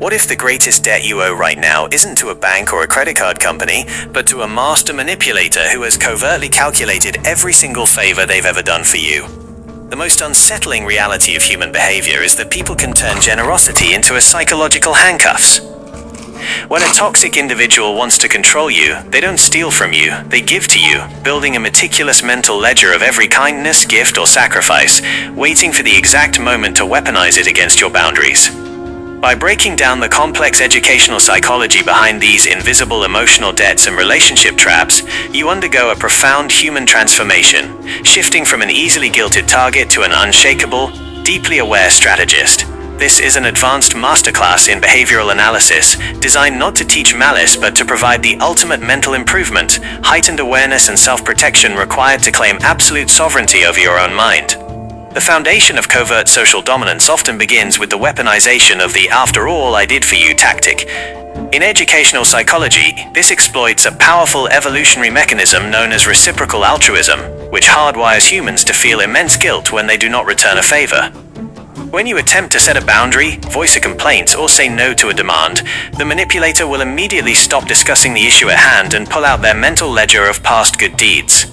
What if the greatest debt you owe right now isn't to a bank or a credit card company, but to a master manipulator who has covertly calculated every single favor they've ever done for you? The most unsettling reality of human behavior is that people can turn generosity into a psychological handcuffs. When a toxic individual wants to control you, they don't steal from you, they give to you, building a meticulous mental ledger of every kindness, gift, or sacrifice, waiting for the exact moment to weaponize it against your boundaries. By breaking down the complex educational psychology behind these invisible emotional debts and relationship traps, you undergo a profound human transformation, shifting from an easily guilted target to an unshakable, deeply aware strategist. This is an advanced masterclass in behavioral analysis, designed not to teach malice but to provide the ultimate mental improvement, heightened awareness and self-protection required to claim absolute sovereignty over your own mind. The foundation of covert social dominance often begins with the weaponization of the "after all I did for you" tactic. In educational psychology, this exploits a powerful evolutionary mechanism known as reciprocal altruism, which hardwires humans to feel immense guilt when they do not return a favor. When you attempt to set a boundary, voice a complaint, or say no to a demand, the manipulator will immediately stop discussing the issue at hand and pull out their mental ledger of past good deeds.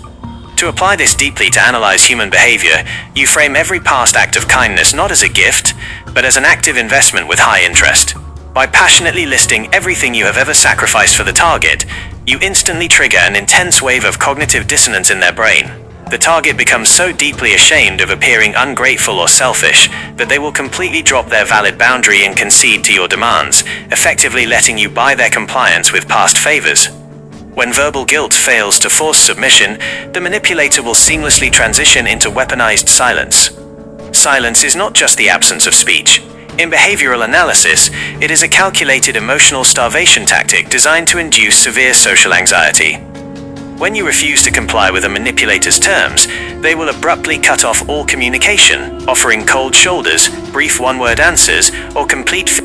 To apply this deeply to analyze human behavior, you frame every past act of kindness not as a gift, but as an active investment with high interest. By passionately listing everything you have ever sacrificed for the target, you instantly trigger an intense wave of cognitive dissonance in their brain. The target becomes so deeply ashamed of appearing ungrateful or selfish that they will completely drop their valid boundary and concede to your demands, effectively letting you buy their compliance with past favors. When verbal guilt fails to force submission, the manipulator will seamlessly transition into weaponized silence. Silence is not just the absence of speech. In behavioral analysis, it is a calculated emotional starvation tactic designed to induce severe social anxiety. When you refuse to comply with a manipulator's terms, they will abruptly cut off all communication, offering cold shoulders, brief one-word answers, or complete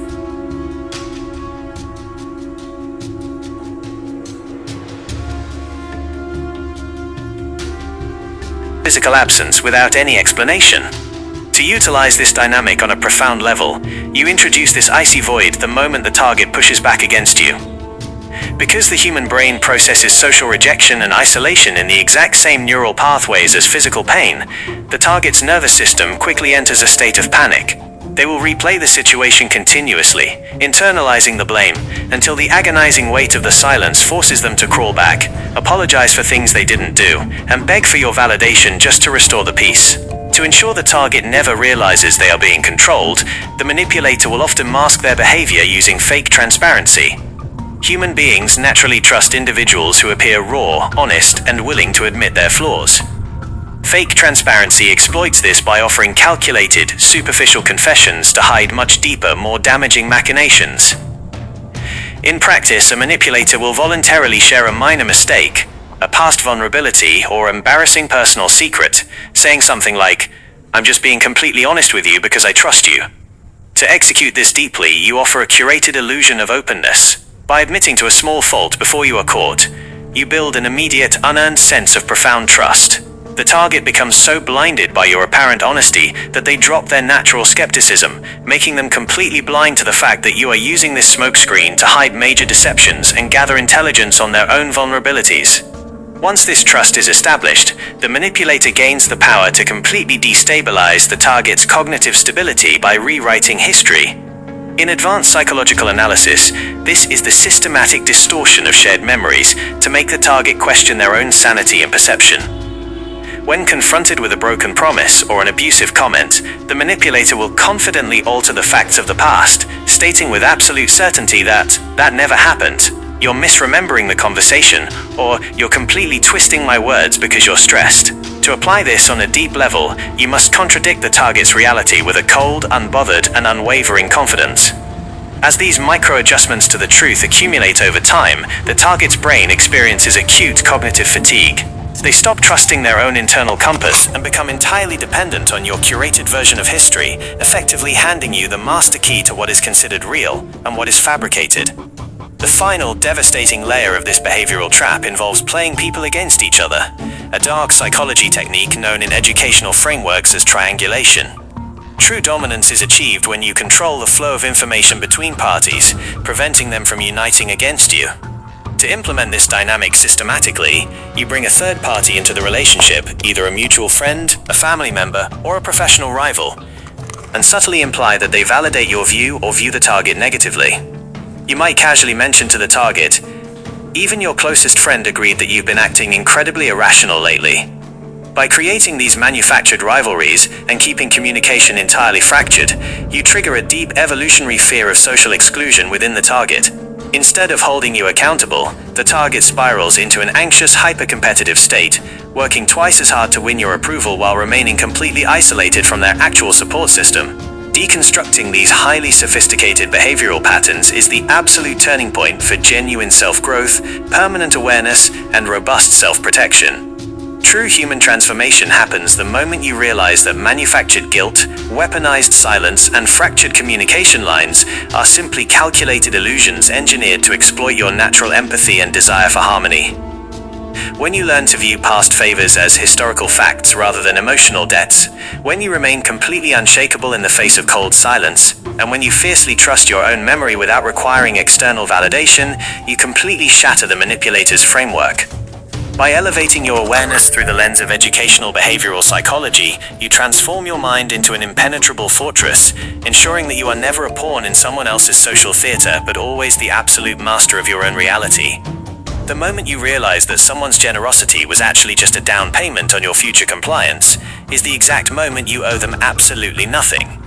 physical absence without any explanation. To utilize this dynamic on a profound level, you introduce this icy void the moment the target pushes back against you. Because the human brain processes social rejection and isolation in the exact same neural pathways as physical pain, the target's nervous system quickly enters a state of panic. They will replay the situation continuously, internalizing the blame, until the agonizing weight of the silence forces them to crawl back, apologize for things they didn't do, and beg for your validation just to restore the peace. To ensure the target never realizes they are being controlled, the manipulator will often mask their behavior using fake transparency. Human beings naturally trust individuals who appear raw, honest, and willing to admit their flaws. Fake transparency exploits this by offering calculated, superficial confessions to hide much deeper, more damaging machinations. In practice, a manipulator will voluntarily share a minor mistake, a past vulnerability, or embarrassing personal secret, saying something like, "I'm just being completely honest with you because I trust you." To execute this deeply, you offer a curated illusion of openness. By admitting to a small fault before you are caught, you build an immediate, unearned sense of profound trust. The target becomes so blinded by your apparent honesty that they drop their natural skepticism, making them completely blind to the fact that you are using this smokescreen to hide major deceptions and gather intelligence on their own vulnerabilities. Once this trust is established, the manipulator gains the power to completely destabilize the target's cognitive stability by rewriting history. In advanced psychological analysis, this is the systematic distortion of shared memories to make the target question their own sanity and perception. When confronted with a broken promise or an abusive comment, the manipulator will confidently alter the facts of the past, stating with absolute certainty that never happened, "You're misremembering the conversation," or "You're completely twisting my words because you're stressed." To apply this on a deep level, you must contradict the target's reality with a cold, unbothered, and unwavering confidence. As these micro-adjustments to the truth accumulate over time, the target's brain experiences acute cognitive fatigue. They stop trusting their own internal compass and become entirely dependent on your curated version of history, effectively handing you the master key to what is considered real and what is fabricated. The final, devastating layer of this behavioral trap involves playing people against each other, a dark psychology technique known in educational frameworks as triangulation. True dominance is achieved when you control the flow of information between parties, preventing them from uniting against you. To implement this dynamic systematically, you bring a third party into the relationship, either a mutual friend, a family member, or a professional rival, and subtly imply that they validate your view or view the target negatively. You might casually mention to the target, "Even your closest friend agreed that you've been acting incredibly irrational lately." By creating these manufactured rivalries and keeping communication entirely fractured, you trigger a deep evolutionary fear of social exclusion within the target. Instead of holding you accountable, the target spirals into an anxious, hyper-competitive state, working twice as hard to win your approval while remaining completely isolated from their actual support system. Deconstructing these highly sophisticated behavioral patterns is the absolute turning point for genuine self-growth, permanent awareness, and robust self-protection. True human transformation happens the moment you realize that manufactured guilt, weaponized silence, and fractured communication lines are simply calculated illusions engineered to exploit your natural empathy and desire for harmony. When you learn to view past favors as historical facts rather than emotional debts, when you remain completely unshakable in the face of cold silence, and when you fiercely trust your own memory without requiring external validation, you completely shatter the manipulator's framework. By elevating your awareness through the lens of educational behavioral psychology, you transform your mind into an impenetrable fortress, ensuring that you are never a pawn in someone else's social theater, but always the absolute master of your own reality. The moment you realize that someone's generosity was actually just a down payment on your future compliance, is the exact moment you owe them absolutely nothing.